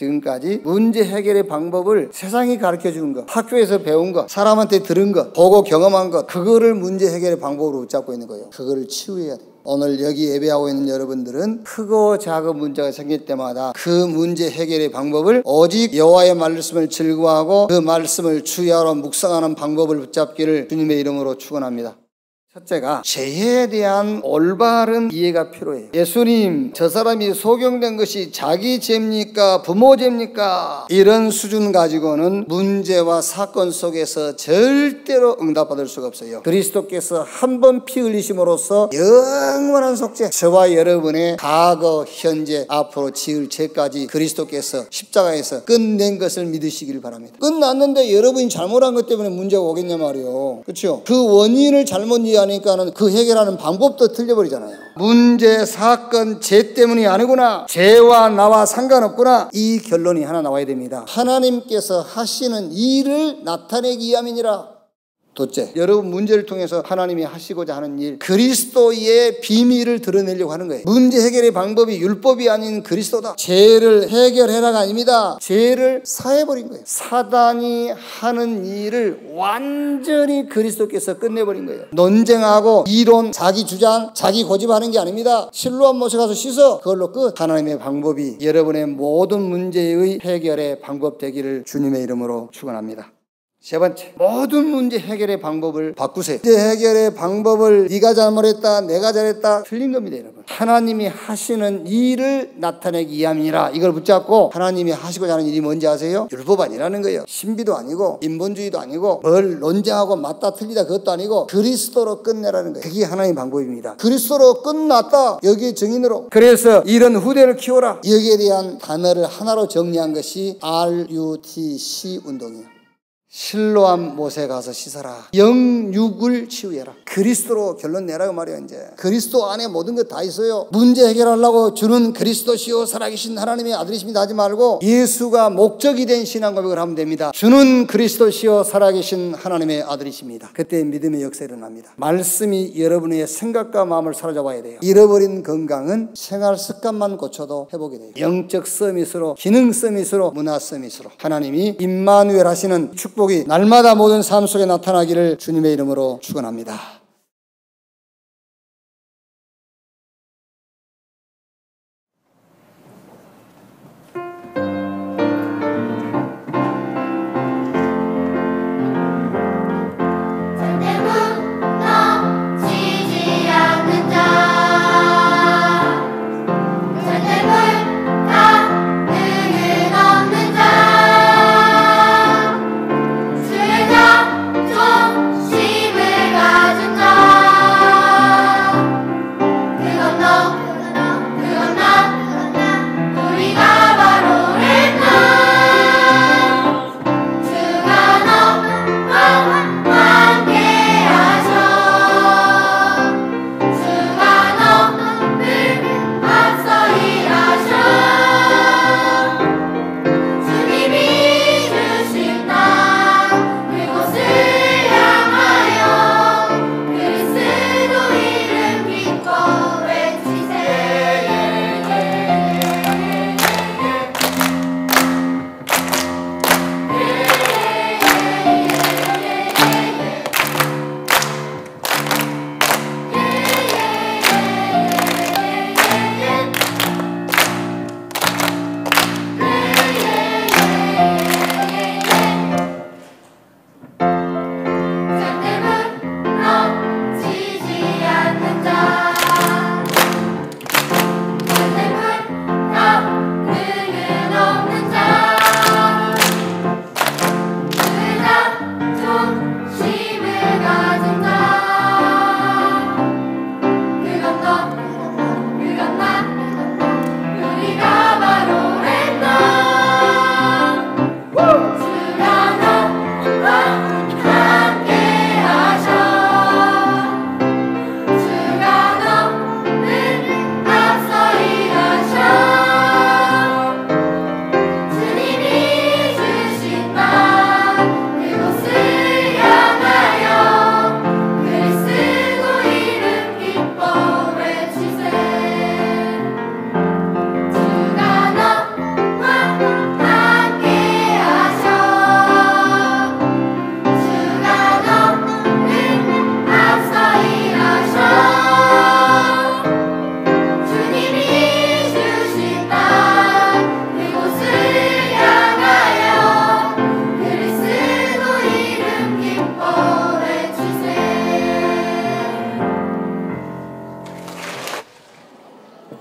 지금까지 문제 해결의 방법을 세상이 가르쳐 주는 것, 학교에서 배운 것, 사람한테 들은 것, 보고 경험한 것, 그거를 문제 해결의 방법으로 붙잡고 있는 거예요. 그거를 치유해야 돼요. 오늘 여기 예배하고 있는 여러분들은 크고 작은 문제가 생길 때마다 그 문제 해결의 방법을 오직 여호와의 말씀을 즐거워하고 그 말씀을 주야로 묵상하는 방법을 붙잡기를 주님의 이름으로 축원합니다. 첫째가 죄에 대한 올바른 이해가 필요해요. 예수님, 저 사람이 소경된 것이 자기 죄입니까? 부모 죄입니까? 이런 수준 가지고는 문제와 사건 속에서 절대로 응답받을 수가 없어요. 그리스도께서 한 번 피 흘리심으로써 영원한 속죄, 저와 여러분의 과거, 현재, 앞으로 지을 죄까지 그리스도께서 십자가에서 끝낸 것을 믿으시길 바랍니다. 끝났는데 여러분이 잘못한 것 때문에 문제가 오겠냐 말이에요. 그렇죠? 그 원인을 잘못 이해하니까는 그 해결하는 방법도 틀려버리잖아요. 문제, 사건, 죄 때문이 아니구나, 죄와 나와 상관없구나, 이 결론이 하나 나와야 됩니다. 하나님께서 하시는 일을 나타내기 위함이니라. 둘째, 여러분 문제를 통해서 하나님이 하시고자 하는 일, 그리스도의 비밀을 드러내려고 하는 거예요. 문제 해결의 방법이 율법이 아닌 그리스도다. 죄를 해결해라가 아닙니다. 죄를 사해버린 거예요. 사단이 하는 일을 완전히 그리스도께서 끝내버린 거예요. 논쟁하고 이론, 자기 주장, 자기 고집하는 게 아닙니다. 실로암 못에 가서 씻어, 그걸로 끝. 하나님의 방법이 여러분의 모든 문제의 해결의 방법 되기를 주님의 이름으로 축원합니다. 세 번째, 모든 문제 해결의 방법을 바꾸세요. 문제 해결의 방법을 네가 잘못했다, 내가 잘했다, 틀린 겁니다, 여러분. 하나님이 하시는 일을 나타내기 위함이라, 이걸 붙잡고 하나님이 하시고자 하는 일이 뭔지 아세요? 율법 아니라는 거예요. 신비도 아니고 인본주의도 아니고 뭘 논쟁하고 맞다 틀리다 그것도 아니고 그리스도로 끝내라는 거예요. 그게 하나님의 방법입니다. 그리스도로 끝났다, 여기에 증인으로. 그래서 이런 후대를 키워라. 여기에 대한 단어를 하나로 정리한 것이 RUTC 운동이에요. 실로암 못에 가서 씻어라. 영육을 치유해라. 그리스도로 결론 내라고 말이야. 이제 그리스도 안에 모든 것 다 있어요. 문제 해결하려고 주는 그리스도시요 살아계신 하나님의 아들이십니다 하지 말고 예수가 목적이 된 신앙 고백을 하면 됩니다. 주는 그리스도시요 살아계신 하나님의 아들이십니다. 그때 믿음의 역사가 일어납니다. 말씀이 여러분의 생각과 마음을 사로잡아야 돼요. 잃어버린 건강은 생활 습관만 고쳐도 회복이 돼요. 영적 서밋으로, 기능 서밋으로, 문화 서밋으로 하나님이 임마누엘 하시는 축복이 날마다 모든 삶 속에 나타나기를 주님의 이름으로 축원합니다. 조심을 가진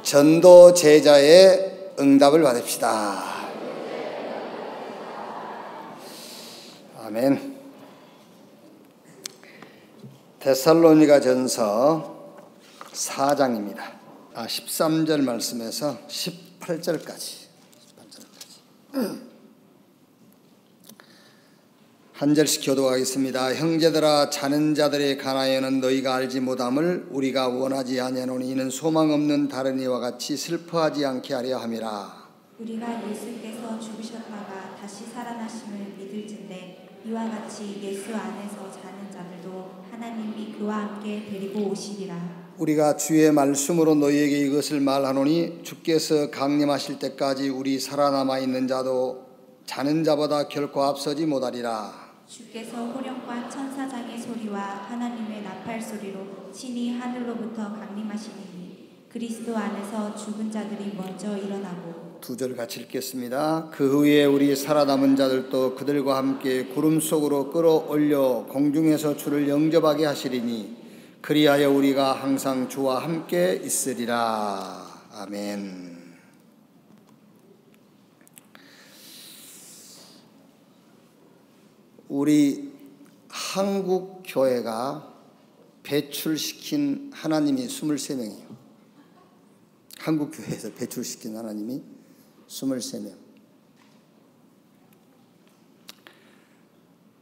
전도 제자의 응답을 받읍시다. 아멘. 데살로니가 전서 4장입니다. 13절 말씀에서 18절까지. 한 절씩 교도하겠습니다. 형제들아, 자는 자들의 가나에는 너희가 알지 못함을 우리가 원하지 아니하노니 이는 소망 없는 다른 이와 같이 슬퍼하지 않게 하려 함이라. 우리가 예수께서 죽으셨다가 다시 살아나심을 믿을진대 이와 같이 예수 안에서 자는 자들도 하나님이 그와 함께 데리고 오시리라. 우리가 주의 말씀으로 너희에게 이것을 말하노니 주께서 강림하실 때까지 우리 살아남아 있는 자도 자는 자보다 결코 앞서지 못하리라. 주께서 호령과 천사장의 소리와 하나님의 나팔 소리로 친히 하늘로부터 강림하시니 그리스도 안에서 죽은 자들이 먼저 일어나고. 2절 같이 읽겠습니다. 그 후에 우리 살아남은 자들도 그들과 함께 구름 속으로 끌어올려 공중에서 주를 영접하게 하시리니 그리하여 우리가 항상 주와 함께 있으리라. 아멘. 우리 한국 교회가 배출시킨 하나님이 23명이에요. 한국 교회에서 배출시킨 하나님이 23명.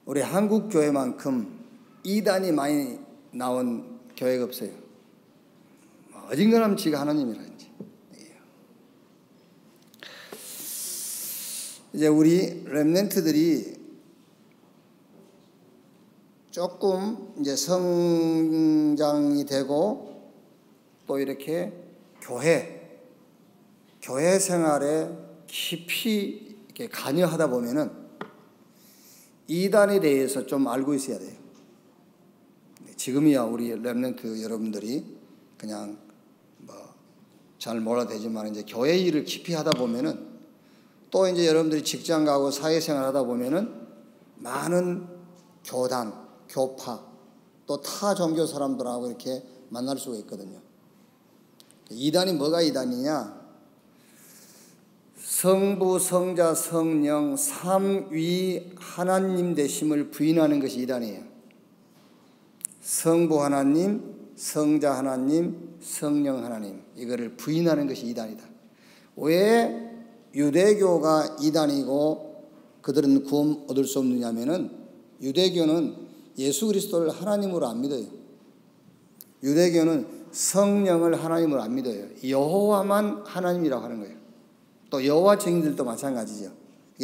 우리 한국 교회만큼 이단이 많이 나온 교회가 없어요. 어딘가라면 지가 하나님이라는지. 이제 우리 렘넌트들이 조금 이제 성장이 되고 또 이렇게 교회 생활에 깊이 이렇게 관여하다 보면은 이단에 대해서 좀 알고 있어야 돼요. 지금이야 우리 렘넌트 여러분들이 그냥 뭐 잘 몰라도 되지만 이제 교회 일을 깊이 하다 보면은 또 이제 여러분들이 직장 가고 사회생활 하다 보면은 많은 교단, 교파, 또 타 종교 사람들하고 이렇게 만날 수가 있거든요. 이단이 뭐가 이단이냐? 성부, 성자, 성령, 삼위 하나님 되심을 부인하는 것이 이단이에요. 성부 하나님, 성자 하나님, 성령 하나님, 이거를 부인하는 것이 이단이다. 왜 유대교가 이단이고 그들은 구원 얻을 수 없느냐면은 유대교는 예수 그리스도를 하나님으로 안 믿어요. 유대교는 성령을 하나님으로 안 믿어요. 여호와만 하나님이라고 하는 거예요. 또 여호와 증인들도 마찬가지죠.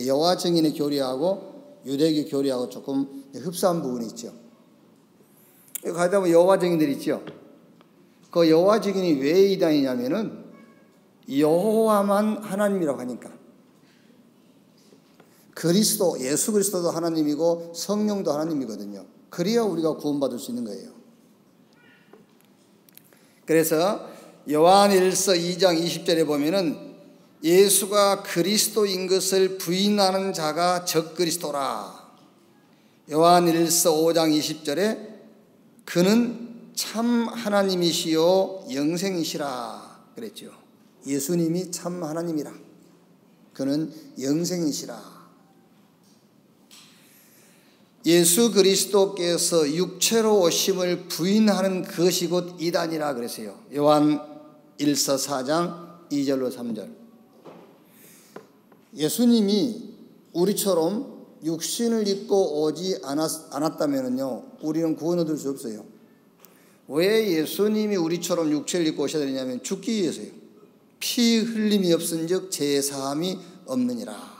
여호와 증인의 교리하고 유대교 교리하고 조금 흡사한 부분이 있죠. 가다 보면 여호와 증인들이 있죠. 그 여호와 증인이 왜 이단이냐면은 여호와만 하나님이라고 하니까. 그리스도, 예수 그리스도도 하나님이고 성령도 하나님이거든요. 그래야 우리가 구원받을 수 있는 거예요. 그래서 요한일서 2장 20절에 보면은 예수가 그리스도인 것을 부인하는 자가 적그리스도라. 요한일서 5장 20절에 그는 참 하나님이시요 영생이시라 그랬죠. 예수님이 참 하나님이라. 그는 영생이시라. 예수 그리스도께서 육체로 오심을 부인하는 것이 곧 이단이라 그랬어요. 요한 1서 4장 2절로 3절. 예수님이 우리처럼 육신을 입고 오지 않았다면요, 우리는 구원 얻을 수 없어요. 왜 예수님이 우리처럼 육체를 입고 오셔야 되냐면 죽기 위해서요. 피 흘림이 없은즉 죄 사함이 없느니라.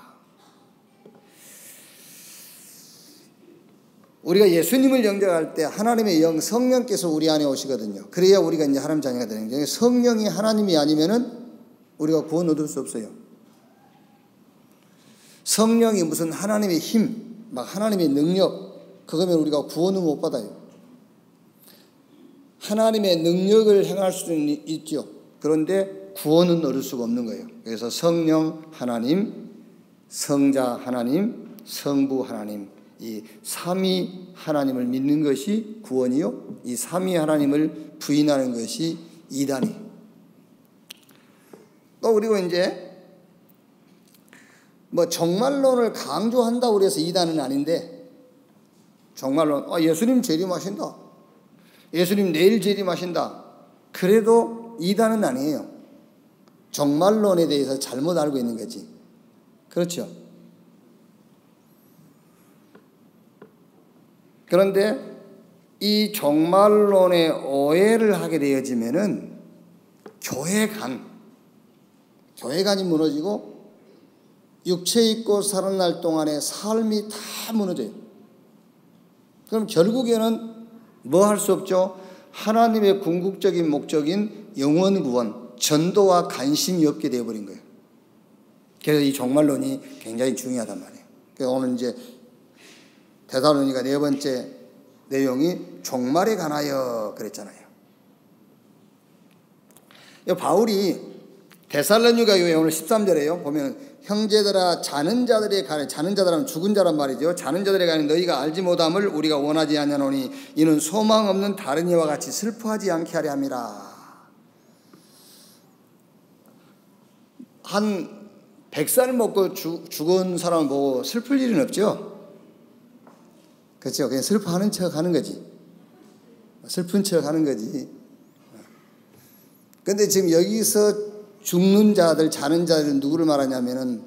우리가 예수님을 영접할 때 하나님의 영 성령께서 우리 안에 오시거든요. 그래야 우리가 이제 하나님 자녀가 되는 거예요. 성령이 하나님이 아니면은 우리가 구원 얻을 수 없어요. 성령이 무슨 하나님의 힘, 막 하나님의 능력, 그거면 우리가 구원을 못 받아요. 하나님의 능력을 행할 수는 있죠. 그런데 구원은 얻을 수가 없는 거예요. 그래서 성령 하나님, 성자 하나님, 성부 하나님, 이 삼위 하나님을 믿는 것이 구원이요, 이 삼위 하나님을 부인하는 것이 이단이. 또 그리고 이제 뭐 종말론을 강조한다고 해서 이단은 아닌데, 종말론, 예수님 재림하신다, 예수님 내일 재림하신다, 그래도 이단은 아니에요. 종말론에 대해서 잘못 알고 있는 거지. 그렇죠? 그런데 이 종말론에 오해를 하게 되어지면은 교회관이 무너지고 육체 있고 살아날 동안의 삶이 다 무너져요. 그럼 결국에는 뭐 할 수 없죠? 하나님의 궁극적인 목적인 영원 구원, 전도와 관심이 없게 되어버린 거예요. 그래서 이 종말론이 굉장히 중요하단 말이에요. 그래서 오늘 이제 데살로니가 네 번째 내용이 종말에 관하여 그랬잖아요. 바울이 데살로니가 교회 오늘 13절에요. 보면 형제들아, 자는 자들에 관해, 자는 자들은 죽은 자란 말이죠. 자는 자들에 관해 너희가 알지 못함을 우리가 원하지 아니하노니 이는 소망 없는 다른 이와 같이 슬퍼하지 않게 하려 함이라. 한 100살 먹고 죽은 사람을 보고 슬플 일은 없죠. 그렇죠. 그냥 슬퍼하는 척 하는 거지. 슬픈 척 하는 거지. 근데 지금 여기서 죽는 자들, 자는 자들은 누구를 말하냐면은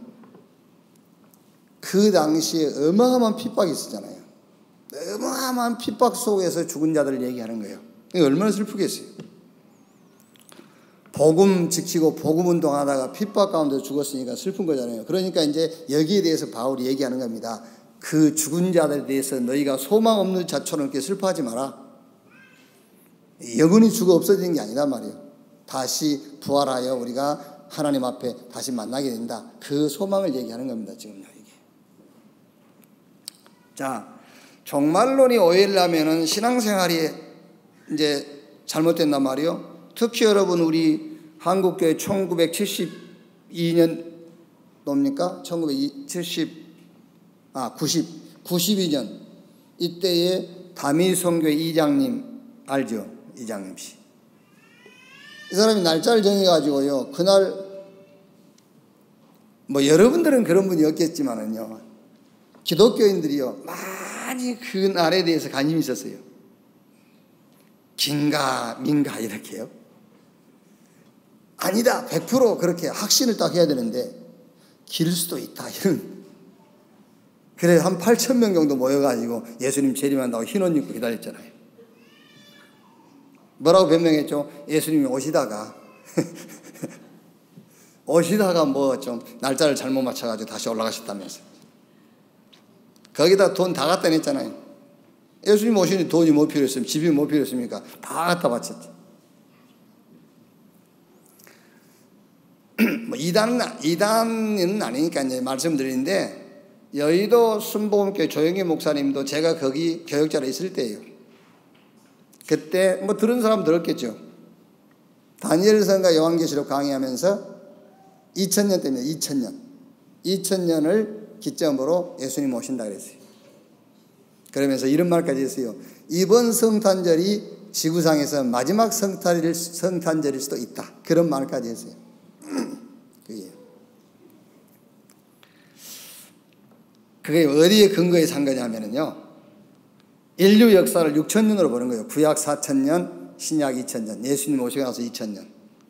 그 당시에 어마어마한 핍박이 있었잖아요. 어마어마한 핍박 속에서 죽은 자들을 얘기하는 거예요. 얼마나 슬프겠어요. 복음 지키고 복음 운동하다가 핍박 가운데 죽었으니까 슬픈 거잖아요. 그러니까 이제 여기에 대해서 바울이 얘기하는 겁니다. 그 죽은 자들에 대해서 너희가 소망 없는 자처럼 이렇게 슬퍼하지 마라. 영원히 죽어 없어지는 게 아니란 말이에요. 다시 부활하여 우리가 하나님 앞에 다시 만나게 된다. 그 소망을 얘기하는 겁니다. 지금요, 이게. 자, 종말론이 오해를 하면은 신앙생활이 이제 잘못된단 말이에요. 특히 여러분, 우리 한국교회 1972년 뭡니까? 92년 이때에 다미성교회 이장님 알죠? 이장님 씨. 이 사람이 날짜를 정해가지고요, 그날, 뭐 여러분들은 그런 분이 없겠지만은요, 기독교인들이요, 많이 그 날에 대해서 관심이 있었어요. 긴가, 민가, 이렇게요. 아니다, 100% 그렇게 확신을 딱 해야 되는데, 길 수도 있다, 이런. 그래, 한 8,000명 정도 모여가지고 예수님 재림한다고 흰 옷 입고 기다렸잖아요. 뭐라고 변명했죠? 예수님이 오시다가 뭐 좀 날짜를 잘못 맞춰가지고 다시 올라가셨다면서. 거기다 돈 다 갖다 냈잖아요. 예수님 오시니 돈이 뭐 필요했습니까? 집이 뭐 필요했습니까? 다 갖다 바쳤지. 뭐 이단은 아니니까 이제 말씀드리는데, 여의도 순복음교회 조영기 목사님도 제가 거기 교역자로 있을 때예요. 그때 뭐 들은 사람 들었겠죠. 다니엘서인가 요한계시록 강의하면서 2000년 때문에 2000년을 기점으로 예수님 오신다 그랬어요. 그러면서 이런 말까지 했어요. 이번 성탄절이 지구상에서 마지막 성탄절일 수도 있다. 그런 말까지 했어요. 그게 어디에 근거해서 한 거냐면요, 인류 역사를 6000년으로 보는 거예요. 구약 4000년, 신약 2000년, 예수님 오시고 나서 2000년,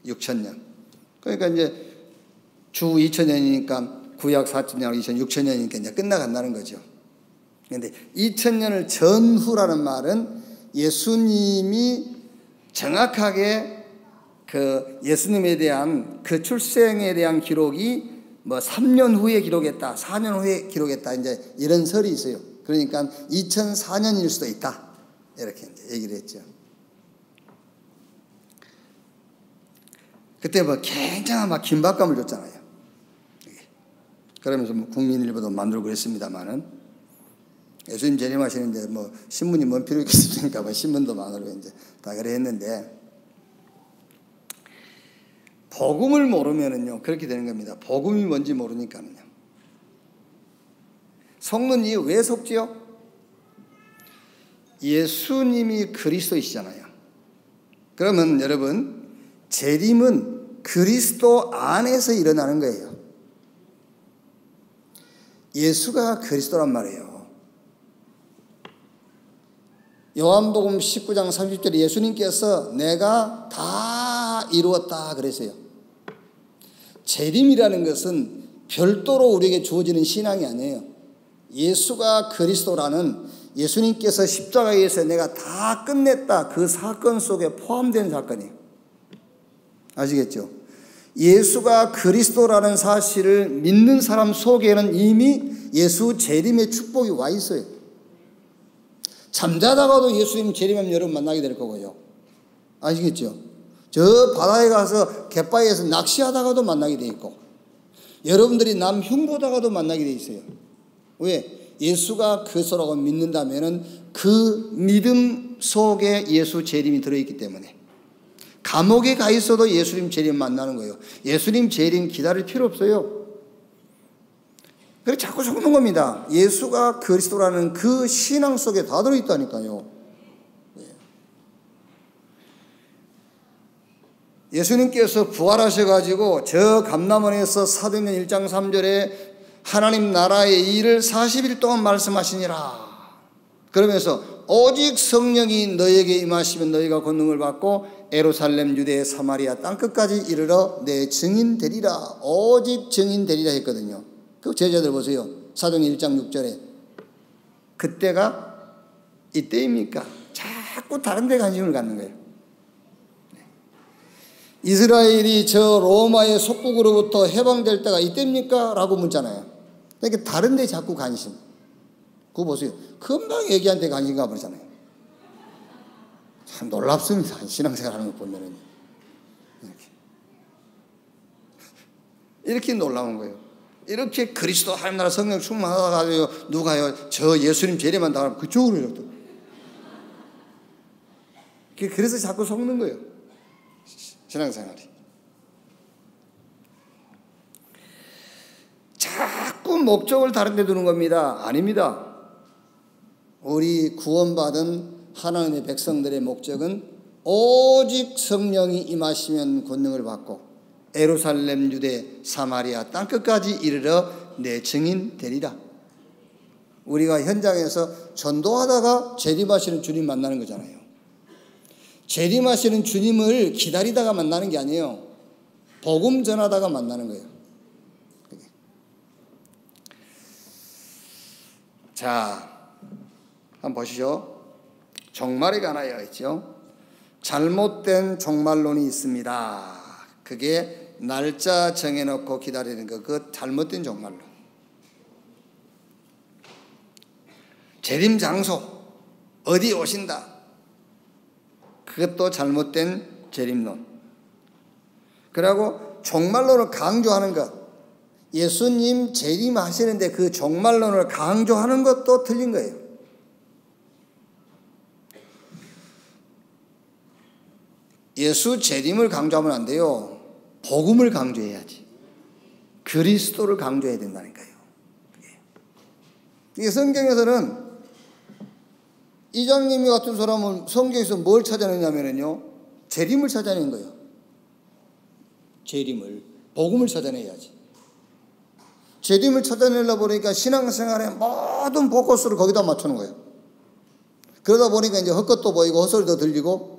6000년. 그러니까 이제 주 2000년이니까 구약 4000년, 6000년이니까 이제 끝나간다는 거죠. 그런데 2000년을 전후라는 말은 예수님이 정확하게 그 예수님에 대한 그 출생에 대한 기록이 뭐 3년 후에 기록했다, 4년 후에 기록했다, 이제 이런 설이 있어요. 그러니까 2004년일 수도 있다, 이렇게 이제 얘기를 했죠. 그때 뭐 굉장한 막 긴박감을 줬잖아요. 그러면서 뭐 국민일보도 만들고 그랬습니다만은, 예수님 재림하시는데 뭐 신문이 뭔 필요 있겠습니까? 뭐 신문도 만들고 이제 다 그래 했는데, 복음을 모르면은요 그렇게 되는 겁니다. 복음이 뭔지 모르니까는요. 속는이 왜 속지요? 예수님이 그리스도이시잖아요. 그러면 여러분, 재림은 그리스도 안에서 일어나는 거예요. 예수가 그리스도란 말이에요. 요한복음 19장 30절에 예수님께서 내가 다 이루었다 그랬어요. 재림이라는 것은 별도로 우리에게 주어지는 신앙이 아니에요. 예수가 그리스도라는 예수님께서 십자가에서 내가 다 끝냈다 그 사건 속에 포함된 사건이에요. 아시겠죠? 예수가 그리스도라는 사실을 믿는 사람 속에는 이미 예수 재림의 축복이 와 있어요. 잠자다가도 예수님 재림하면 여러분 만나게 될 거고요. 아시겠죠? 저 바다에 가서 갯바위에서 낚시하다가도 만나게 돼 있고, 여러분들이 남 흉보다가도 만나게 돼 있어요. 왜? 예수가 그리스도라고 믿는다면은 그 믿음 속에 예수 재림이 들어있기 때문에. 감옥에 가 있어도 예수님 재림 만나는 거예요. 예수님 재림 기다릴 필요 없어요. 그래서 자꾸 속는 겁니다. 예수가 그리스도라는 그 신앙 속에 다 들어있다니까요. 예수님께서 부활하셔가지고 저 감람원에서 사도행전 1장 3절에 하나님 나라의 일을 40일 동안 말씀하시니라. 그러면서 오직 성령이 너에게 임하시면 너희가 권능을 받고 예루살렘, 유대, 사마리아 땅끝까지 이르러 내 증인 되리라. 오직 증인 되리라 했거든요. 그 제자들 보세요. 사도행전 1장 6절에 그때가 이때입니까? 자꾸 다른 데 관심을 갖는 거예요. 이스라엘이 저 로마의 속국으로부터 해방될 때가 이때입니까? 라고 묻잖아요. 그러니까 다른 데 자꾸 관심. 그거 보세요. 금방 얘기한 데 관심 가버리잖아요. 참 놀랍습니다. 신앙생활 하는 거 보면은. 이렇게 놀라운 거예요. 이렇게 그리스도 하나님 나라 성령 충만하다가 누가요? 저 예수님 재림한다 하면 그쪽으로 이렇게. 그래서 자꾸 속는 거예요. 신앙생활이. 자꾸 목적을 다른 데 두는 겁니다. 아닙니다. 우리 구원받은 하나님의 백성들의 목적은 오직 성령이 임하시면 권능을 받고 예루살렘, 유대, 사마리아 땅끝까지 이르러 내 증인 되리라. 우리가 현장에서 전도하다가 재림하시는 주님 만나는 거잖아요. 재림하시는 주님을 기다리다가 만나는 게 아니에요. 복음 전하다가 만나는 거예요. 자, 한번 보시죠. 종말에 관하여 있죠. 잘못된 종말론이 있습니다. 그게 날짜 정해놓고 기다리는 거, 그 잘못된 종말론. 재림 장소, 어디 오신다. 그것도 잘못된 재림론. 그리고 종말론을 강조하는 것, 예수님 재림하시는데 그 종말론을 강조하는 것도 틀린 거예요. 예수 재림을 강조하면 안 돼요. 복음을 강조해야지. 그리스도를 강조해야 된다니까요. 이게 성경에서는 이장님이 같은 사람은 성경에서 뭘 찾아내냐면요, 재림을 찾아낸 거예요. 재림을, 복음을 찾아내야지. 재림을 찾아내려고 보니까 신앙생활의 모든 포커스를 거기다 맞추는 거예요. 그러다 보니까 이제 헛것도 보이고 헛소리도 들리고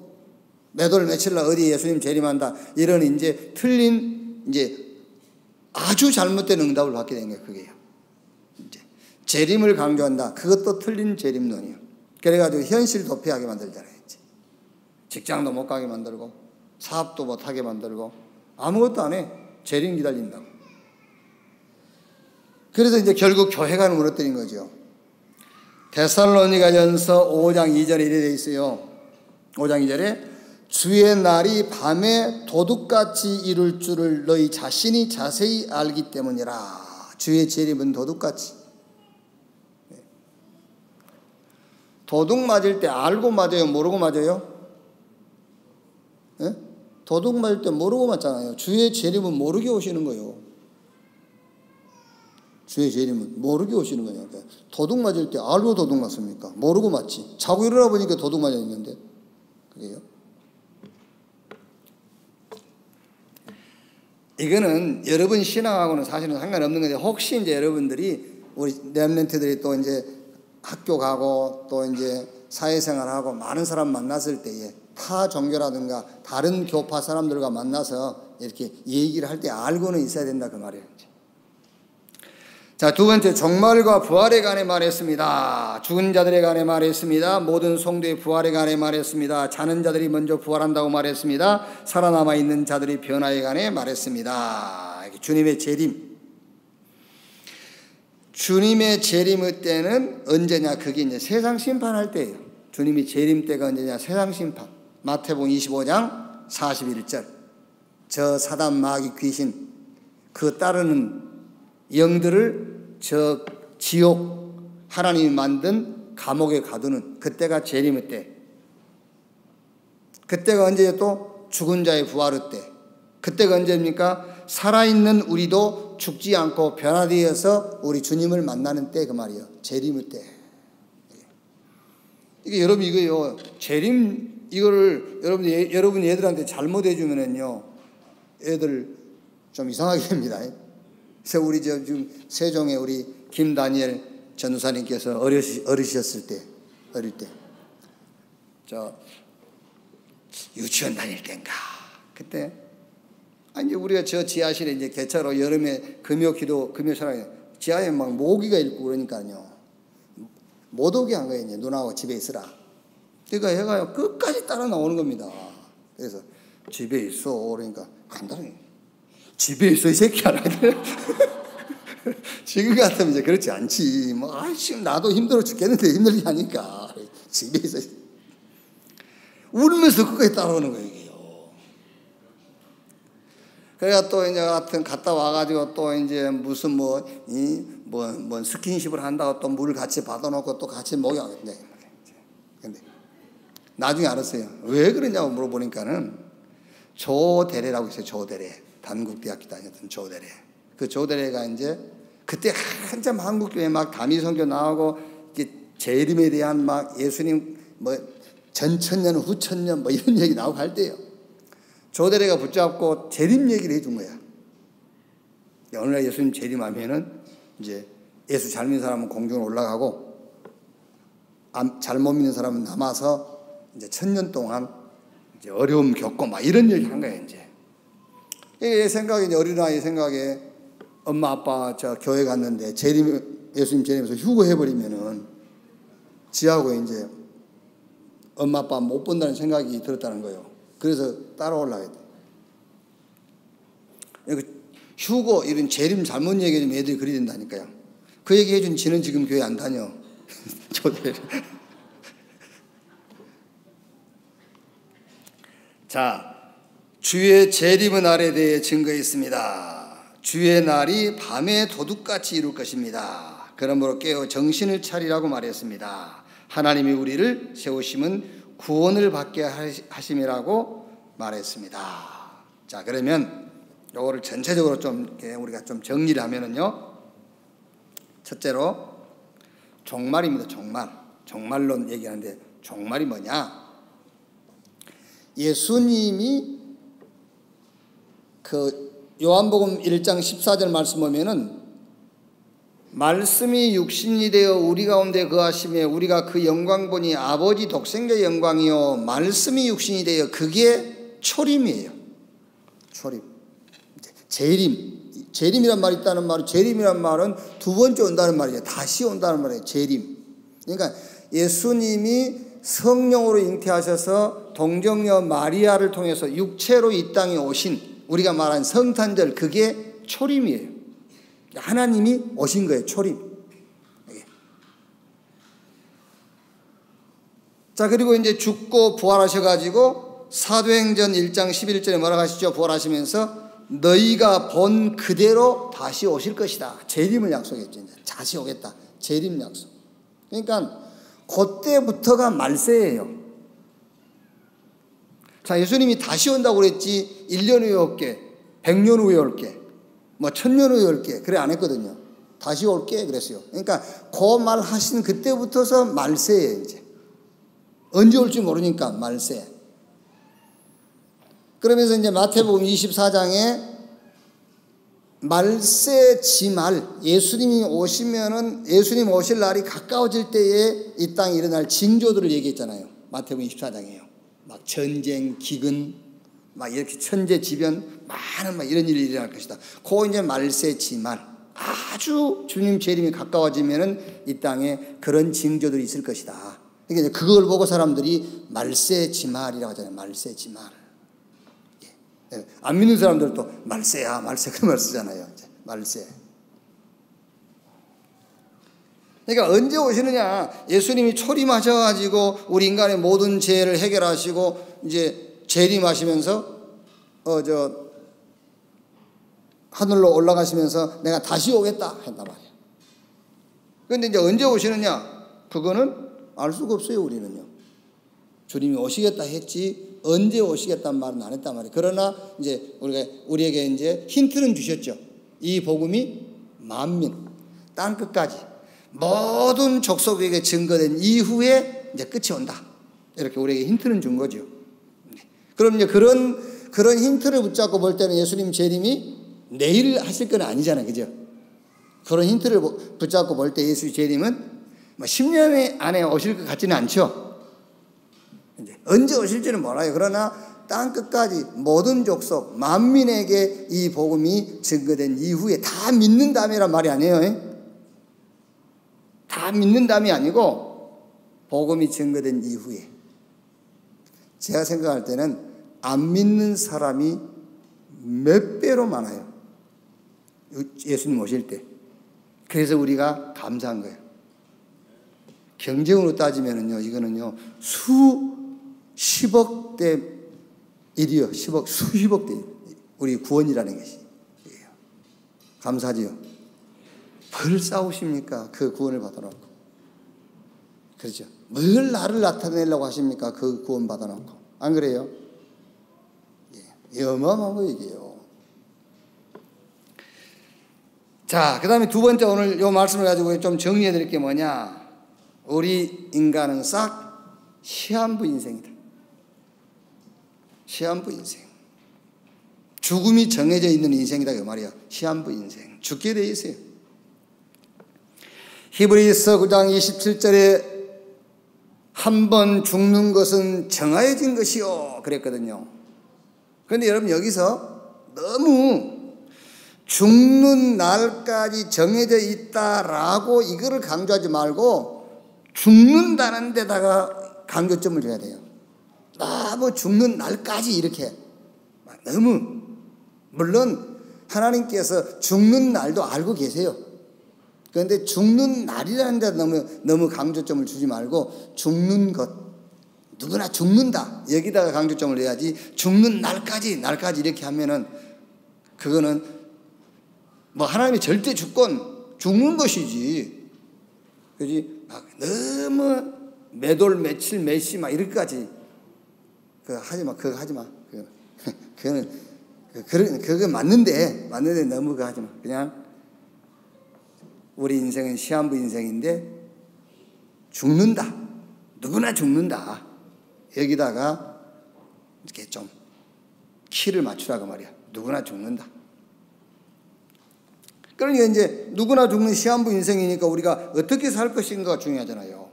몇 월 며칠 날 어디 예수님 재림한다 이런 이제 틀린 이제 아주 잘못된 응답을 받게 된 거예요. 그게요. 이제 재림을 강조한다. 그것도 틀린 재림론이에요. 그래가지고 현실 도피하게 만들잖아요. 이제. 직장도 못 가게 만들고 사업도 못 하게 만들고 아무것도 안 해. 재림 기다린다고. 그래서 이제 결국 교회가 무너뜨린 거죠. 데살로니가전서 5장 2절에 이래 돼 있어요. 5장 2절에 주의 날이 밤에 도둑같이 이룰 줄을 너희 자신이 자세히 알기 때문이라. 주의 재림은 도둑같이. 도둑 맞을 때 알고 맞아요? 모르고 맞아요? 예? 도둑 맞을 때 모르고 맞잖아요. 주의 재림은 모르게 오시는 거예요. 주의 재림은 모르게 오시는 거니까. 도둑 맞을 때 알고 도둑 맞습니까? 모르고 맞지. 자고 일어나 보니까 도둑 맞아 있는데. 그게요. 이거는 여러분 신앙하고는 사실은 상관없는 건데, 혹시 이제 여러분들이 우리 렘넌트들이 또 이제 학교 가고 또 이제 사회생활하고 많은 사람 만났을 때에 타 종교라든가 다른 교파 사람들과 만나서 이렇게 얘기를 할 때 알고는 있어야 된다, 그 말이에요. 자, 두 번째, 종말과 부활에 관해 말했습니다. 죽은 자들에 관해 말했습니다. 모든 성도의 부활에 관해 말했습니다. 자는 자들이 먼저 부활한다고 말했습니다. 살아남아 있는 자들이 변화에 관해 말했습니다. 주님의 재림. 주님의 재림의 때는 언제냐? 그게 이제 세상 심판할 때예요. 주님이 재림 때가 언제냐? 세상 심판. 마태복음 25장 41절. 저 사단 마귀 귀신 그 따르는 영들을 저 지옥 하나님이 만든 감옥에 가두는 그때가 재림의 때. 그때가 언제예요? 또 죽은 자의 부활의 때. 그때가 언제입니까? 살아있는 우리도 죽지 않고 변화되어서 우리 주님을 만나는 때, 그 말이에요. 재림의 때. 이게 여러분 이거요. 재림 이거를 여러분 애들한테 잘못해 주면은요, 애들 좀 이상하게 됩니다. 그래서 우리 지금 세종의 우리 김다니엘 전도사님께서 어리셨을 때, 어릴 때, 유치원 다닐 때인가 그때, 아니 우리가 저 지하실에 이제 개차로 여름에 금요기도 금요철에 지하에 막 모기가 있고 그러니까요, 못 오게 한 거예요. 이제 누나하고 집에 있으라. 그러니까 얘가 끝까지 따라 나오는 겁니다. 그래서 집에 있어 그러니까 간단히 집에 있어 이 새끼야. 지금 같으면 이제 그렇지 않지. 뭐 지금 나도 힘들어 죽겠는데 힘들게 하니까 집에 있어. 울면서 끝까지 따라오는 거예요. 이게요. 그래가 또 이제 하여튼 갔다 와가지고 또 이제 무슨 뭐 스킨십을 한다고 또 물 같이 받아놓고 또 같이 목욕하겠네. 근데 나중에 알았어요. 왜 그러냐고 물어보니까는 조대래라고 있어요. 조대래. 단국대학교 다녔던 조대래. 그 조대래가 이제 그때 한참 한국교회 막 다미선교 나오고 재림에 대한 막 예수님 뭐 전천년 후천년 뭐 이런 얘기 나오고 할 때요. 조대래가 붙잡고 재림 얘기를 해준 거야. 어느 날 예수님 재림하면은 이제 예수 잘 믿는 사람은 공중에 올라가고 잘못 믿는 사람은 남아서 이제 1000년 동안 이제 어려움 겪고 막 이런 얘기 한 거야. 이제 얘 생각에, 이제 어린아이 생각에 엄마 아빠 저 교회 갔는데 예수님 재림에서 휴거해버리면은 지하고 이제 엄마 아빠 못 본다는 생각이 들었다는 거예요. 그래서 따라올라야 돼. 휴거 이런 재림 잘못 얘기해주면 애들이 그리 된다니까요. 그 얘기 해준 지는 지금 교회 안 다녀. 자, 주의 재림의 날에 대해 증거했습니다. 주의 날이 밤에 도둑같이 이룰 것입니다. 그러므로 깨어 정신을 차리라고 말했습니다. 하나님이 우리를 세우심은 구원을 받게 하심이라고 말했습니다. 자, 그러면 요거를 전체적으로 좀 우리가 좀 정리를 하면은요, 첫째로 종말입니다. 종말론 얘기하는데 종말이 뭐냐? 예수님이 그 요한복음 1장 14절 말씀 보면은 말씀이 육신이 되어 우리 가운데 거하심에 우리가 그 영광 보니 아버지 독생자의 영광이요 말씀이 육신이 되어, 그게 초림이에요. 초림. 재림이란 말이 있다는 말은, 재림이란 말은 두 번째 온다는 말이에요. 다시 온다는 말이에요. 재림. 그러니까 예수님이 성령으로 잉태하셔서 동정녀 마리아를 통해서 육체로 이 땅에 오신, 우리가 말한 성탄절, 그게 초림이에요. 하나님이 오신 거예요. 초림. 자, 그리고 이제 죽고 부활하셔가지고 사도행전 1장 11절에 뭐라고 하시죠? 부활하시면서 너희가 본 그대로 다시 오실 것이다. 재림을 약속했죠. 이제 다시 오겠다. 재림 약속. 그러니까 그때부터가 말세예요. 자, 예수님이 다시 온다고 그랬지 1년 후에 올게, 100년 후에 올게, 뭐 1000년 후에 올게 그래 안 했거든요. 다시 올게 그랬어요. 그러니까 그 말 하신 그때부터서 말세예요. 이제 언제 올지 모르니까 말세. 그러면서 이제 마태복음 24장에 말세지말, 예수님이 오시면은, 예수님 오실 날이 가까워질 때에 이 땅에 일어날 징조들을 얘기했잖아요. 마태복음 24장이에요. 막 전쟁, 기근, 막 이렇게 천재지변, 많은 막 이런 일이 일어날 것이다. 그 이제 말세지말, 아주 주님 재림이 가까워지면은 이 땅에 그런 징조들이 있을 것이다. 그러니까 그걸 보고 사람들이 말세지말이라고 하잖아요. 말세지말. 안 믿는 사람들도 말세야, 말세 그 말 쓰잖아요. 이제 말세. 그러니까 언제 오시느냐? 예수님이 초림하셔가지고 우리 인간의 모든 죄를 해결하시고 이제 재림하시면서 하늘로 올라가시면서 내가 다시 오겠다 했단 말이에요. 그런데 이제 언제 오시느냐? 그거는 알 수가 없어요. 우리는요. 주님이 오시겠다 했지 언제 오시겠다는 말은 안 했단 말이에요. 그러나 이제 우리에게 이제 힌트는 주셨죠. 이 복음이 만민, 땅 끝까지 모든 족속에게 증거된 이후에 이제 끝이 온다. 이렇게 우리에게 힌트는 준 거죠. 그럼 이제 그런 힌트를 붙잡고 볼 때는 예수님 재림이 내일 하실 건 아니잖아요. 그죠? 그런 힌트를 붙잡고 볼 때 예수 재림은 10년 안에 오실 것 같지는 않죠. 언제 오실지는 몰라요. 그러나 땅 끝까지 모든 족속 만민에게 이 복음이 증거된 이후에 다 믿는다면이란 말이 아니에요. 다 믿는다면이 아니고 복음이 증거된 이후에. 제가 생각할 때는 안 믿는 사람이 몇 배로 많아요. 예수님 오실 때. 그래서 우리가 감사한 거예요. 경쟁으로 따지면은요, 이거는요, 수십억 대 1이요. 수십억 대 1. 우리 구원이라는 것이. 감사지요. 뭘 싸우십니까? 그 구원을 받아놓고. 그렇죠. 뭘 나를 나타내려고 하십니까? 그 구원 받아놓고. 안 그래요? 예. 어마어마한 거 얘기예요. 자, 그 다음에 두 번째 오늘 요 말씀을 가지고 좀 정리해 드릴 게 뭐냐. 우리 인간은 싹 시한부 인생이다. 시한부 인생. 죽음이 정해져 있는 인생이다 그 말이야. 시한부 인생. 죽게 돼 있어요. 히브리서 9장 27절에 한 번 죽는 것은 정하여진 것이요 그랬거든요. 그런데 여러분 여기서 너무 죽는 날까지 정해져 있다라고 이거를 강조하지 말고 죽는다는 데다가 강조점을 줘야 돼요. 너무 죽는 날까지 이렇게 너무, 물론 하나님께서 죽는 날도 알고 계세요. 그런데 죽는 날이라는 데 너무 강조점을 주지 말고 죽는 것, 누구나 죽는다 여기다가 강조점을 내야지. 죽는 날까지 이렇게 하면은 그거는 뭐 하나님이 절대 주권 죽는 것이지, 그지? 막 너무 매돌 며칠 몇시 막 이렇게까지 그거 하지 마. 그거 맞는데 너무 그거 하지 마. 그냥 우리 인생은 시한부 인생인데 죽는다. 누구나 죽는다. 여기다가 이렇게 좀 키를 맞추라고 말이야. 누구나 죽는다. 그러니까 이제 누구나 죽는 시한부 인생이니까 우리가 어떻게 살 것인가가 중요하잖아요.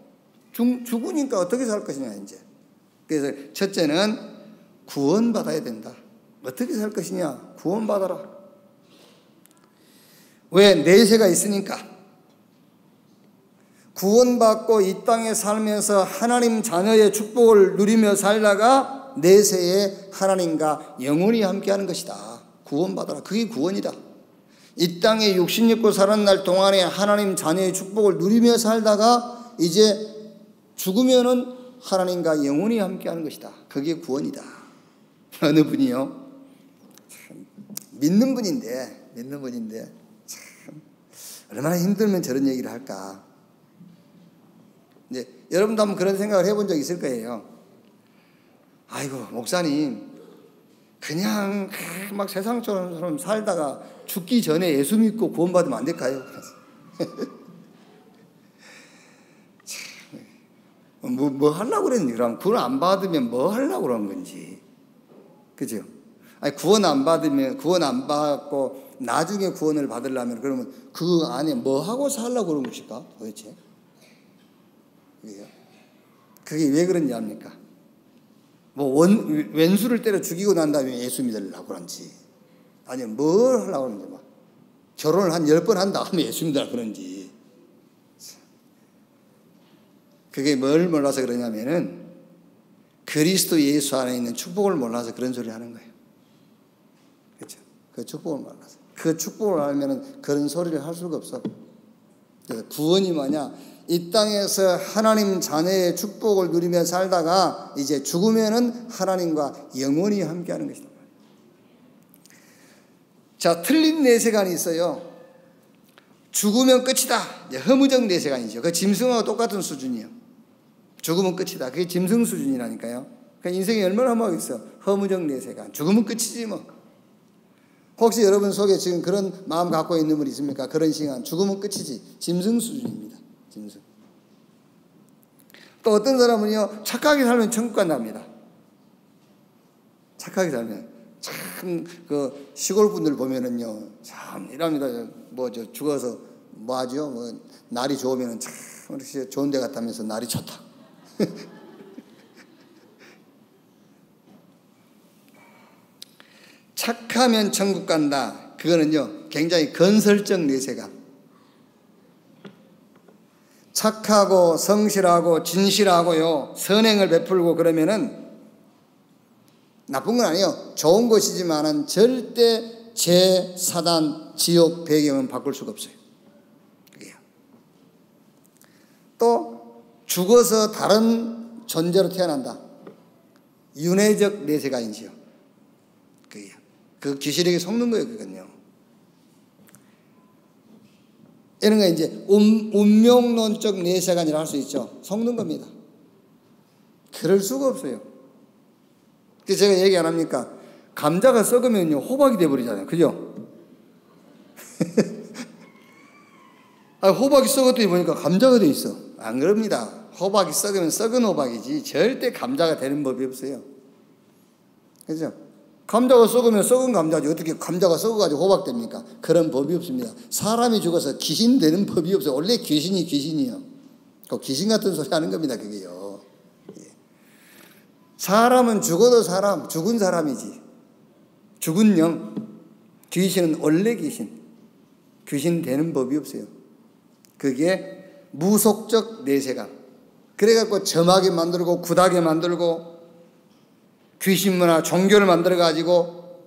죽으니까 어떻게 살 것이냐 이제. 그래서 첫째는 구원받아야 된다. 어떻게 살 것이냐? 구원받아라. 왜? 내세가 있으니까. 구원받고 이 땅에 살면서 하나님 자녀의 축복을 누리며 살다가 내세에 하나님과 영원히 함께하는 것이다. 구원받아라. 그게 구원이다. 이 땅에 육신 입고 사는 날 동안에 하나님 자녀의 축복을 누리며 살다가 이제 죽으면은 하나님과 영원히 함께하는 것이다. 그게 구원이다. 어느 분이요? 참, 믿는 분인데 참 얼마나 힘들면 저런 얘기를 할까. 이제 여러분도 한번 그런 생각을 해본 적 있을 거예요. 아이고 목사님 그냥 막 세상처럼 살다가 죽기 전에 예수 믿고 구원받으면 안 될까요? 뭐 하려고 그랬니? 그럼 구원 안 받으면 뭐 하려고 그런 건지. 그죠? 아니, 구원 안 받고 나중에 구원을 받으려면 그러면 그 안에 뭐 하고 살라고 그런 것일까 도대체? 그게 왜 그런지 압니까? 뭐 왼수를 때려 죽이고 난 다음에 예수 믿으려고 그런지, 아니면 뭘 하려고 그런지, 막 결혼을 한 10번 한 다음에 예수 믿으려고 그런지, 그게 뭘 몰라서 그러냐면은 그리스도 예수 안에 있는 축복을 몰라서 그런 소리 하는 거예요. 그렇죠? 그 축복을 몰라서. 그 축복을 알면은 그런 소리를 할 수가 없어. 그래서 구원이 뭐냐? 이 땅에서 하나님 자녀의 축복을 누리며 살다가 이제 죽으면은 하나님과 영원히 함께하는 것이다. 자, 틀린 내세관이 있어요. 죽으면 끝이다. 허무적 내세관이죠. 그 짐승하고 똑같은 수준이에요. 죽으면 끝이다. 그게 짐승 수준이라니까요. 그러니까 인생이 얼마나 허무하겠어. 허무적 내세관. 죽으면 끝이지 뭐. 혹시 여러분 속에 지금 그런 마음 갖고 있는 분 있습니까? 그런 시간. 죽으면 끝이지. 짐승 수준입니다. 짐승. 또 어떤 사람은요, 착하게 살면 천국 간답니다. 착하게 살면. 참, 그, 시골 분들 보면은요, 참, 이랍니다. 죽어서 뭐 하죠? 날이 좋으면은 참, 이렇게 좋은 데 갔다면서 날이 좋다. 착하면 천국 간다. 그거는요, 굉장히 건설적 내세감. 착하고 성실하고 진실하고요, 선행을 베풀고 그러면은 나쁜 건 아니에요. 좋은 것이지만은 절대 죄, 사단, 지옥 배경은 바꿀 수가 없어요. 그게요. 또 죽어서 다른 존재로 태어난다. 윤회적 내세관이지요. 그게요. 그 귀신에게 속는 거예요, 그건요. 이런 거 이제 운명론적 내세관이라 할 수 있죠. 속는 겁니다. 그럴 수가 없어요. 그래서 제가 얘기 안 합니까? 감자가 썩으면요, 호박이 돼버리잖아요. 그죠? 호박이 썩었더니 보니까 감자가 돼 있어. 안 그럽니다. 호박이 썩으면 썩은 호박이지 절대 감자가 되는 법이 없어요. 그죠? 감자가 썩으면 썩은 감자지 어떻게 감자가 썩어가지고 호박 됩니까? 그런 법이 없습니다. 사람이 죽어서 귀신 되는 법이 없어요. 원래 귀신이 귀신이요. 그 귀신 같은 소리 하는 겁니다. 그게요. 사람은 죽어도 사람, 죽은 사람이지. 죽은 영. 귀신은 원래 귀신. 귀신 되는 법이 없어요. 그게 무속적 내세감. 그래갖고 점하게 만들고 굳하게 만들고 귀신 문화, 종교를 만들어가지고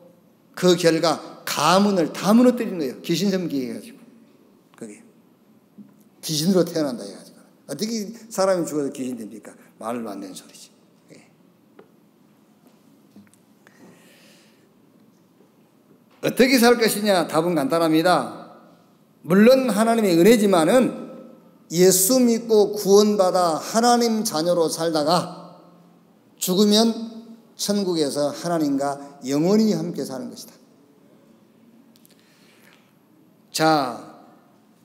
그 결과 가문을 다 무너뜨리는 거예요. 귀신 섬기게 해가지고. 그게. 귀신으로 태어난다 해가지고. 어떻게 사람이 죽어서 귀신 됩니까? 말도 안 되는 소리지. 그게. 어떻게 살 것이냐? 답은 간단합니다. 물론 하나님의 은혜지만은 예수 믿고 구원받아 하나님 자녀로 살다가 죽으면 천국에서 하나님과 영원히 함께 사는 것이다. 자,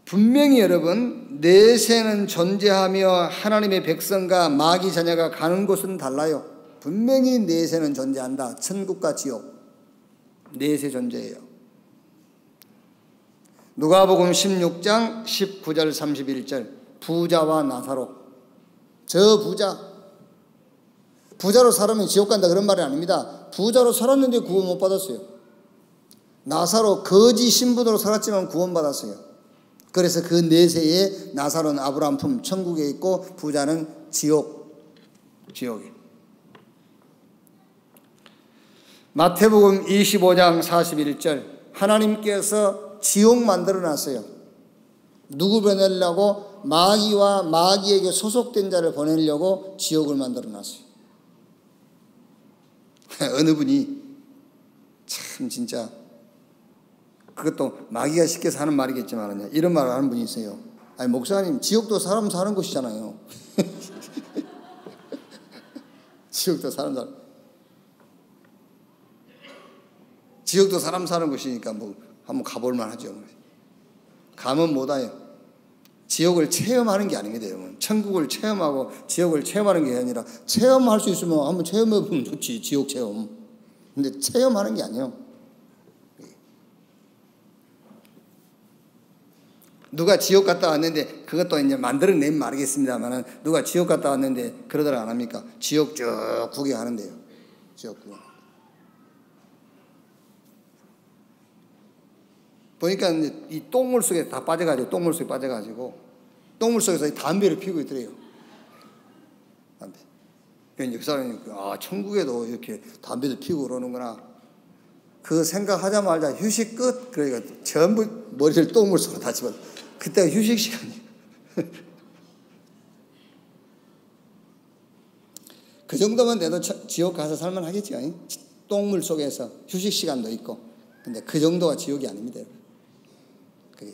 분명히 여러분, 내세는 존재하며 하나님의 백성과 마귀 자녀가 가는 곳은 달라요. 분명히 내세는 존재한다. 천국과 지옥. 내세 존재해요. 누가복음 16장 19절 31절 부자와 나사로. 저 부자로 살으면 지옥 간다 그런 말이 아닙니다. 부자로 살았는데 구원 못 받았어요. 나사로 거지 신분으로 살았지만 구원 받았어요. 그래서 그 내세에 나사로는 아브라함 품 천국에 있고 부자는 지옥에. 마태복음 25장 41절 하나님께서 지옥 만들어 놨어요. 누구 보내려고? 마귀와 마귀에게 소속된 자를 보내려고 지옥을 만들어 놨어요. 어느 분이 참 진짜 그것도 마귀가 시켜서 하는 말이겠지만 이런 말을 하는 분이 있어요. 아니 목사님, 지옥도 사람 사는 곳이잖아요. 지옥도 사람 사는 곳이니까 뭐 한번 가볼 만하죠. 가면 못 와요. 지옥을 체험하는 게 아닙니다, 여러분. 천국을 체험하고 지옥을 체험하는 게 아니라 체험할 수 있으면 한번 체험해 보면 좋지. 지옥 체험. 근데 체험하는 게 아니에요. 누가 지옥 갔다 왔는데, 그것도 이제 만들어내면 말이겠습니다만은, 누가 지옥 갔다 왔는데 그러더라 안 합니까? 지옥 쭉 구경하는데요. 지옥 구경. 보니까 이제 이 똥물 속에 다 빠져가지고, 똥물 속에 빠져가지고, 똥물 속에서 담배를 피우고 있더래요. 담배. 그러니까 그 사람이, 아, 천국에도 이렇게 담배도 피우고 그러는구나. 그 생각하자마자 휴식 끝. 그러니까 전부 머리를 똥물 속으로 다 집어. 그때가 휴식 시간이에요. 그 정도면 돼도 지옥 가서 살만 하겠죠. 똥물 속에서 휴식 시간도 있고. 근데 그 정도가 지옥이 아닙니다. 그게.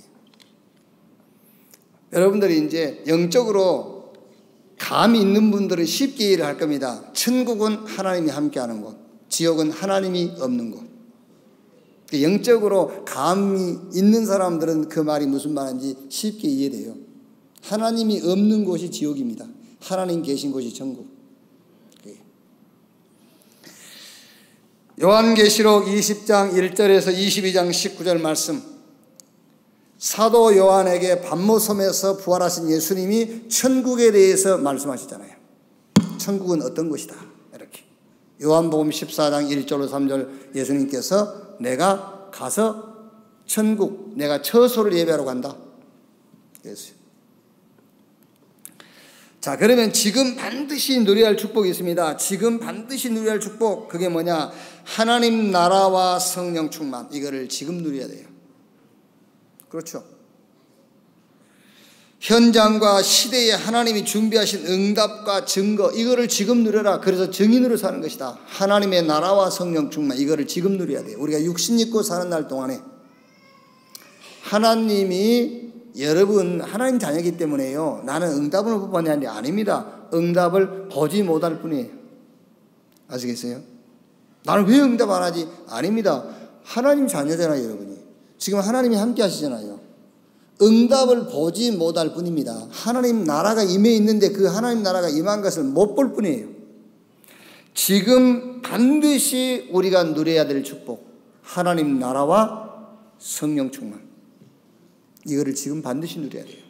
여러분들이 이제 영적으로 감이 있는 분들은 쉽게 이해를 할 겁니다. 천국은 하나님이 함께하는 곳, 지옥은 하나님이 없는 곳. 영적으로 감이 있는 사람들은 그 말이 무슨 말인지 쉽게 이해돼요. 하나님이 없는 곳이 지옥입니다. 하나님 계신 곳이 천국. 요한계시록 20장 1절에서 22장 19절 말씀. 사도 요한에게 반모섬에서 부활하신 예수님이 천국에 대해서 말씀하시잖아요. 천국은 어떤 곳이다. 이렇게. 요한복음 14장 1절로 3절 예수님께서 내가 가서 천국, 내가 처소를 예배하러 간다. 그랬어요. 자, 그러면 지금 반드시 누려야 할 축복이 있습니다. 지금 반드시 누려야 할 축복, 그게 뭐냐? 하나님 나라와 성령 충만. 이거를 지금 누려야 돼요. 그렇죠. 현장과 시대에 하나님이 준비하신 응답과 증거, 이거를 지금 누려라. 그래서 증인으로 사는 것이다. 하나님의 나라와 성령 충만, 이거를 지금 누려야 돼요. 우리가 육신 입고 사는 날 동안에 하나님이, 여러분 하나님 자녀이기 때문에요, 나는 응답을 못 받는 게 아닙니다. 응답을 보지 못할 뿐이에요. 아시겠어요? 나는 왜 응답 안 하지? 아닙니다. 하나님 자녀잖아요. 여러분이 지금 하나님이 함께 하시잖아요. 응답을 보지 못할 뿐입니다. 하나님 나라가 임해 있는데 그 하나님 나라가 임한 것을 못 볼 뿐이에요. 지금 반드시 우리가 누려야 될 축복, 하나님 나라와 성령 충만, 이거를 지금 반드시 누려야 돼요.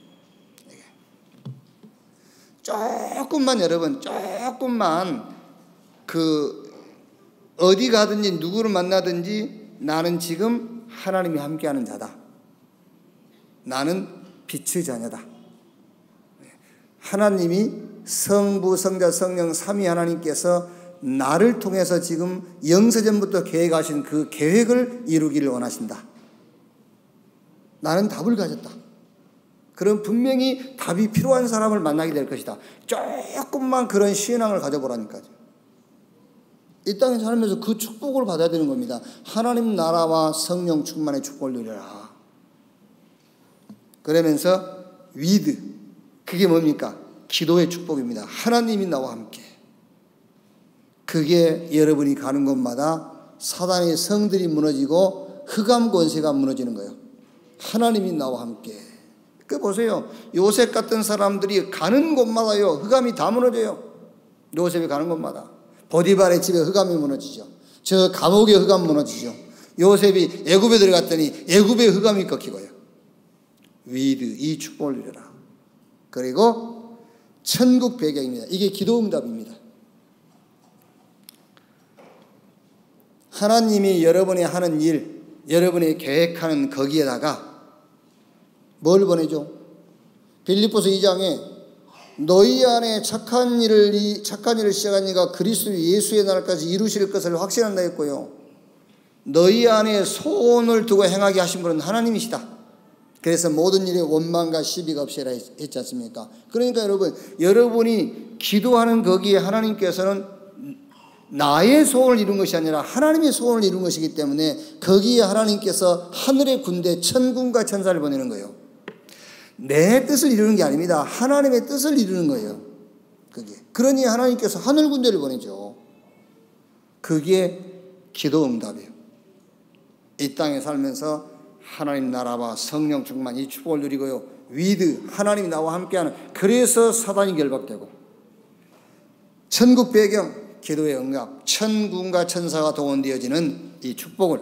조금만, 여러분, 조금만 어디 가든지 누구를 만나든지 나는 지금 하나님이 함께하는 자다. 나는 빛의 자녀다. 하나님이 성부, 성자, 성령 삼위 하나님께서 나를 통해서 지금 영세전부터 계획하신 그 계획을 이루기를 원하신다. 나는 답을 가졌다. 그럼 분명히 답이 필요한 사람을 만나게 될 것이다. 조금만 그런 신앙을 가져보라니까요. 이 땅에 살면서 그 축복을 받아야 되는 겁니다. 하나님 나라와 성령 충만의 축복을 누려라. 그러면서 위드, 그게 뭡니까? 기도의 축복입니다. 하나님이 나와 함께. 그게 여러분이 가는 곳마다 사단의 성들이 무너지고 흑암 권세가 무너지는 거예요. 하나님이 나와 함께. 그 보세요. 요셉 같은 사람들이 가는 곳마다요, 흑암이 다 무너져요. 요셉이 가는 곳마다. 보디발의 집에 흑암이 무너지죠. 저 감옥에 흑암 무너지죠. 요셉이 애굽에 들어갔더니 애굽에 흑암이 꺾이고요. 위드, 이 축복을 누려라. 그리고 천국 배경입니다. 이게 기도 응답입니다. 하나님이 여러분이 하는 일, 여러분이 계획하는 거기에다가 뭘 보내죠? 빌립보서 2장에 너희 안에 착한 일을 시작한 이가 그리스도 예수의 날까지 이루실 것을 확신한다 했고요. 너희 안에 소원을 두고 행하게 하신 분은 하나님이시다. 그래서 모든 일에 원망과 시비가 없이라 했지 않습니까? 그러니까 여러분이 기도하는 거기에 하나님께서는 나의 소원을 이룬 것이 아니라 하나님의 소원을 이룬 것이기 때문에 거기에 하나님께서 하늘의 군대 천군과 천사를 보내는 거예요. 내 뜻을 이루는 게 아닙니다. 하나님의 뜻을 이루는 거예요. 그게. 그러니 하나님께서 하늘 군대를 보내죠. 그게 기도 응답이에요. 이 땅에 살면서 하나님 나라와 성령 충만, 이 축복을 누리고요. 위드, 하나님이 나와 함께하는, 그래서 사단이 결박되고 천국 배경, 기도의 응답, 천군과 천사가 동원되어지는 이 축복을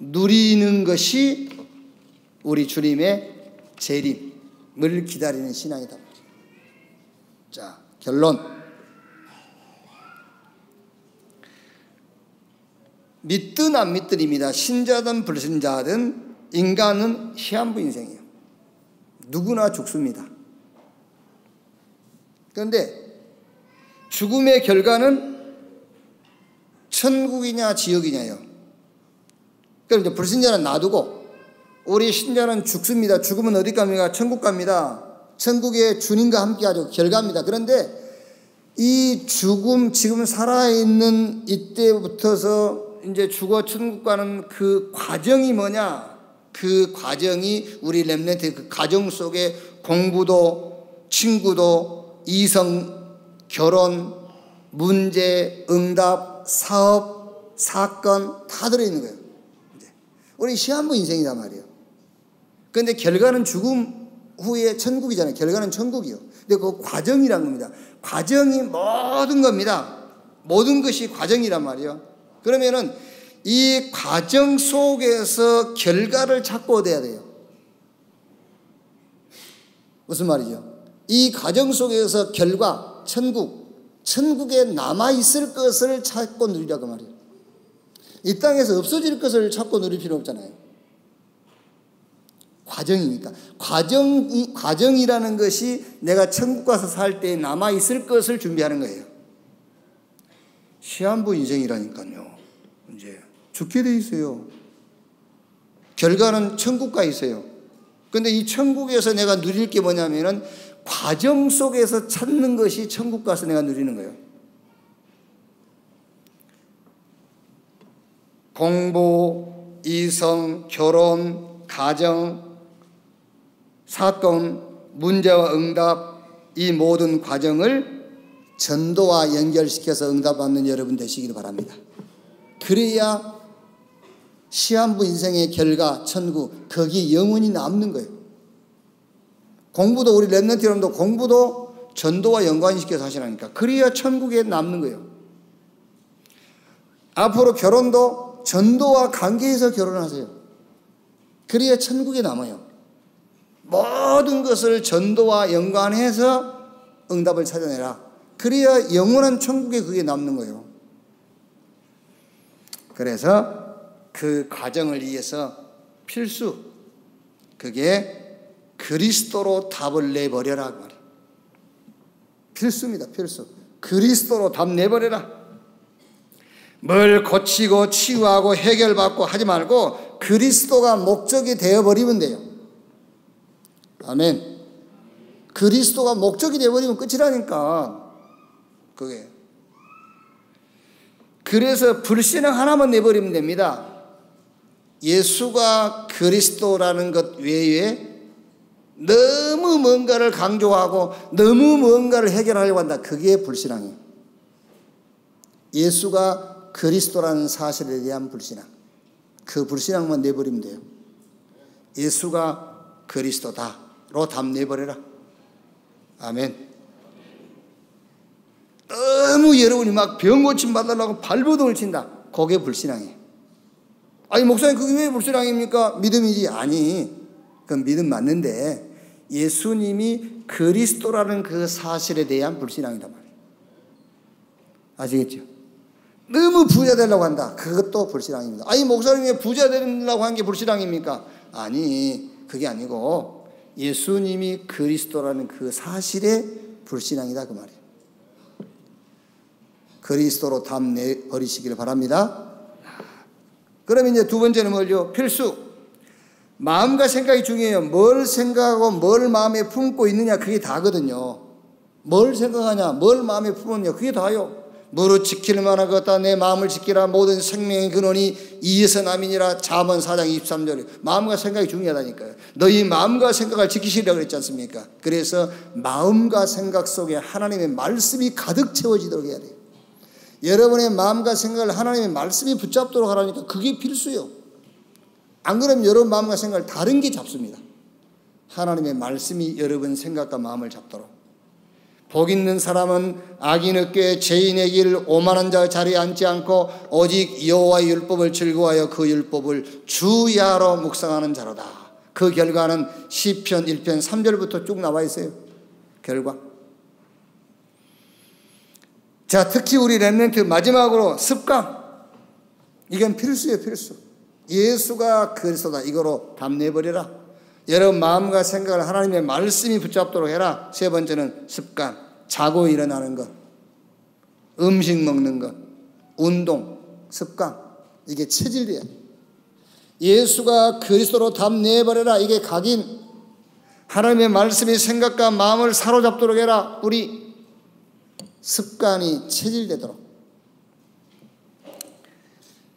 누리는 것이 우리 주님의 재림을 기다리는 신앙이다. 자, 결론. 믿든 안 믿든입니다. 신자든 불신자든 인간은 시한부 인생이에요. 누구나 죽습니다. 그런데 죽음의 결과는 천국이냐 지옥이냐요. 그럼 이제 불신자는 놔두고 우리 신자는 죽습니다. 죽으면 어디 갑니까? 천국 갑니다. 천국에 주님과 함께하죠. 결과입니다. 그런데 이 죽음, 지금 살아있는 이때부터서 이제 죽어 천국 가는 그 과정이 뭐냐? 그 과정이 우리 렘넌트의 그 가정 속에 공부도, 친구도, 이성, 결혼, 문제, 응답, 사업, 사건 다 들어있는 거예요. 우리 시한부 인생이란 말이에요. 그런데 결과는 죽음 후에 천국이잖아요. 결과는 천국이요. 근데 그 과정이란 겁니다. 과정이 모든 겁니다. 모든 것이 과정이란 말이에요. 그러면은 이 과정 속에서 결과를 찾고 얻어야 돼요. 무슨 말이죠? 이 과정 속에서 결과, 천국에 남아있을 것을 찾고 누리라고 말이에요. 이 땅에서 없어질 것을 찾고 누릴 필요 없잖아요. 과정이니까. 과정이라는 것이 내가 천국 가서 살 때 남아있을 것을 준비하는 거예요. 시한부 인생이라니까요. 이제 죽게 돼 있어요. 결과는 천국 가 있어요. 그런데 이 천국에서 내가 누릴 게 뭐냐면은 과정 속에서 찾는 것이 천국 가서 내가 누리는 거예요. 공부, 이성, 결혼, 가정, 사건, 문제와 응답, 이 모든 과정을 전도와 연결시켜서 응답받는 여러분 되시기를 바랍니다. 그래야 시한부 인생의 결과, 천국, 거기 영원히 남는 거예요. 공부도 우리 렘넌트 여러분도 공부도 전도와 연관시켜서 하시라니까. 그래야 천국에 남는 거예요. 앞으로 결혼도 전도와 관계해서 결혼하세요. 그래야 천국에 남아요. 모든 것을 전도와 연관해서 응답을 찾아내라. 그래야 영원한 천국에 그게 남는 거예요. 그래서 그 과정을 위해서 필수, 그게 그리스도로 답을 내버려라 그 말이에요. 필수입니다. 필수. 그리스도로 답 내버려라. 뭘 고치고 치유하고 해결받고 하지 말고 그리스도가 목적이 되어버리면 돼요. 아멘. 그리스도가 목적이 되어버리면 끝이라니까. 그게. 그래서 불신앙 하나만 내버리면 됩니다. 예수가 그리스도라는 것 외에 너무 뭔가를 강조하고 너무 뭔가를 해결하려고 한다. 그게 불신앙이에요. 예수가 그리스도라는 사실에 대한 불신앙. 그 불신앙만 내버리면 돼요. 예수가 그리스도다로 답 내버려라. 아멘. 너무 여러분이 막 병 고침 받으려고 발버둥을 친다. 그게 불신앙이에요. 아니 목사님 그게 왜 불신앙입니까? 믿음이지. 아니 그건 믿음 맞는데 예수님이 그리스도라는 그 사실에 대한 불신앙이란 말이에요. 아시겠죠? 너무 부자 되려고 한다. 그것도 불신앙입니다. 아니 목사님이 부자 되려고 한 게 불신앙입니까? 아니 그게 아니고 예수님이 그리스도라는 그 사실에 불신앙이다 그 말이에요. 그리스도로 답 내버리시기를 바랍니다. 그러면 이제 두 번째는 뭘요? 필수. 마음과 생각이 중요해요. 뭘 생각하고 뭘 마음에 품고 있느냐 그게 다거든요. 뭘 생각하냐 뭘 마음에 품었냐 그게 다요. 무릇 지킬 만한 것 같다. 내 마음을 지키라. 모든 생명의 근원이 이에서 남이니라. 잠언 4장 23절에 마음과 생각이 중요하다니까요. 너희 마음과 생각을 지키시라고 그랬지 않습니까? 그래서 마음과 생각 속에 하나님의 말씀이 가득 채워지도록 해야 돼요. 여러분의 마음과 생각을 하나님의 말씀이 붙잡도록 하라니까 그게 필수요. 안 그러면 여러분 마음과 생각을 다른 게 잡습니다. 하나님의 말씀이 여러분 생각과 마음을 잡도록. 복 있는 사람은 악인 어깨에 죄인의 길 오만한 자 자리에 앉지 않고 오직 여호와의 율법을 즐거워하여 그 율법을 주야로 묵상하는 자로다. 그 결과는 시편 1편 3절부터 쭉 나와 있어요. 결과. 자, 특히 우리 렘넌트 마지막으로 습관. 이건 필수예요, 필수. 예수가 그리스도다. 이거로 답내버려라. 여러분 마음과 생각을 하나님의 말씀이 붙잡도록 해라. 세 번째는 습관. 자고 일어나는 것, 음식 먹는 것, 운동, 습관. 이게 체질이야. 예수가 그리스도로 답내버려라. 이게 각인. 하나님의 말씀이 생각과 마음을 사로잡도록 해라. 우리 습관이 체질되도록.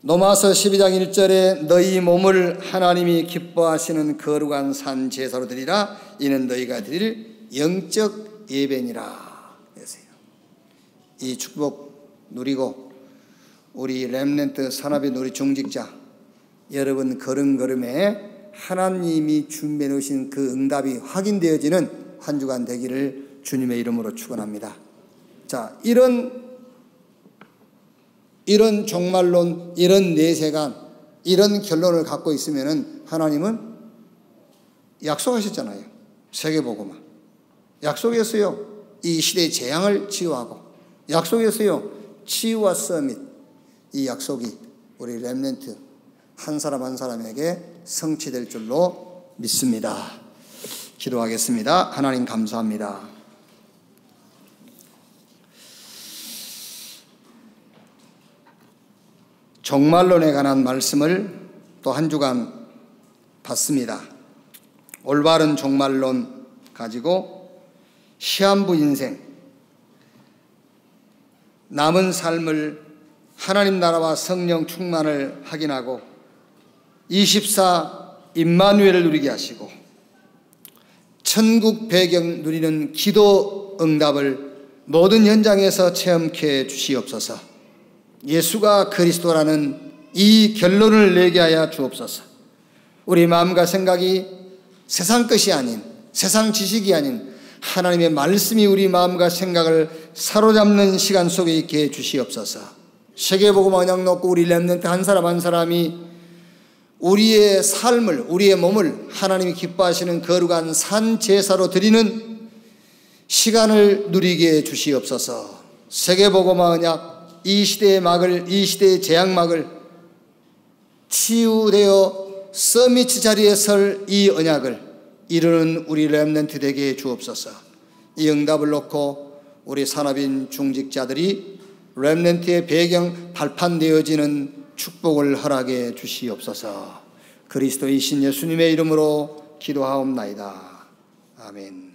로마서 12장 1절에 너희 몸을 하나님이 기뻐하시는 거룩한 산 제사로 드리라. 이는 너희가 드릴 영적 예배니라. 그래서요. 이 축복 누리고 우리 렘넌트 산업의 우리 중직자 여러분 걸음걸음에 하나님이 준비해 놓으신 그 응답이 확인되어지는 한 주간 되기를 주님의 이름으로 축원합니다. 자, 이런 종말론, 이런 내세관, 이런 결론을 갖고 있으면은 하나님은 약속하셨잖아요. 세계복음화. 약속했어요. 이 시대의 재앙을 치유하고, 약속했어요. 치유와 서밋. 이 약속이 우리 렘넌트 한 사람 한 사람에게 성취될 줄로 믿습니다. 기도하겠습니다. 하나님 감사합니다. 종말론에 관한 말씀을 또 한 주간 봤습니다. 올바른 종말론 가지고 시한부 인생, 남은 삶을 하나님 나라와 성령 충만을 확인하고 24 임마누엘을 누리게 하시고 천국 배경 누리는 기도 응답을 모든 현장에서 체험케 해 주시옵소서. 예수가 그리스도라는 이 결론을 내게 하여 주옵소서. 우리 마음과 생각이 세상 것이 아닌, 세상 지식이 아닌 하나님의 말씀이 우리 마음과 생각을 사로잡는 시간 속에 있게 해 주시옵소서. 세계복음 언약 놓고 우리 렘넌트 한 사람 한 사람이 우리의 삶을, 우리의 몸을 하나님이 기뻐하시는 거룩한 산 제사로 드리는 시간을 누리게 해 주시옵소서. 세계복음 언약, 이 시대의 막을, 이 시대의 재앙막을 치유되어 서미트 자리에 설 이 언약을 이루는 우리 렘넌트 되게 해 주옵소서. 이 응답을 놓고 우리 산업인 중직자들이 렘넌트의 배경 발판되어지는 축복을 허락해 주시옵소서. 그리스도이신 예수님의 이름으로 기도하옵나이다. 아멘.